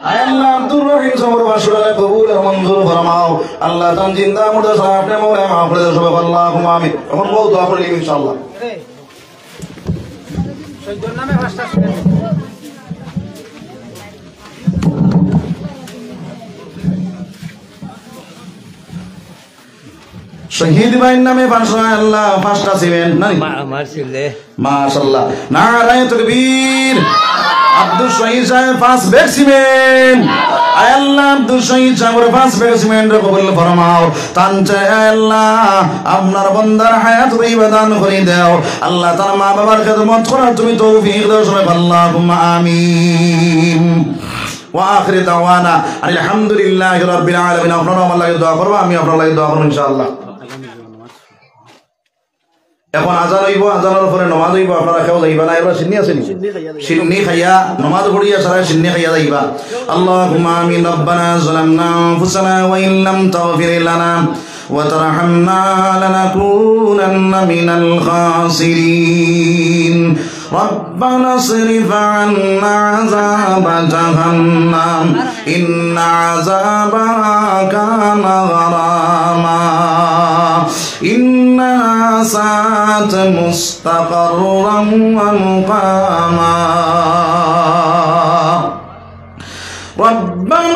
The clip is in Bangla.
আয় আল্লাহ আব্দুর রহিম সবর বাসুরালে কবুল আর মঞ্জুর ফরমাও আল্লাহ তান জিন্দা মুর্দা সাহেব নে মওলা মাফ করে দাও সবাই আল্লাহুম্মা আমিন এখন বল দোয়া করি ইনশাআল্লাহ শহীদের নামে ভাষা শহীদ ভাইয়ের নামে 500 আল্লাহ 5টা সিমেন্ট নাই মাশাআল্লাহ নারায়ে তাকবীর আব্দুল শহীদ সাহেব 5 ব্যাগ সিমেন্ট আয় আল্লাহ আব্দুল শহীদ সাহেবের 5 ব্যাগ সিমেন্ট কবুল ফরমাও তান চাই আল্লাহ আপনার বান্দার হায়াত ইবাদান করে দাও আল্লাহ তার মা বাবার খেদমত করার তুমি তৌফিক দাও সবাই আল্লাহুম্মা আমিন وآخر دعوانا الحمد لله رب العالمين আপনারা আল্লাহর দোয়া করব আমি আপনার লাগি দোয়া করব ইনশাআল্লাহ এখন আজান হইব আজানের পরে নামাজ হইব আপনারা কেউ যাইবা না এবার সিন্নি আছেন সিন্নি খাইয়া নামাজ পড়িয়া সারা সিন্নি খাইয়া যাইবা আল্লাহুম্মা আমিন রব্বানা যালামনা আনফুসানা ওয়া ইন লাম তাগফির লানা ওয়া তারহামনা লানাকুনান্না মিনাল খাসিরিন ربنا اصرف عنا عذاب جهنم إن عذابها كان غراما إنها ساءت مستقرا ومقاما ربنا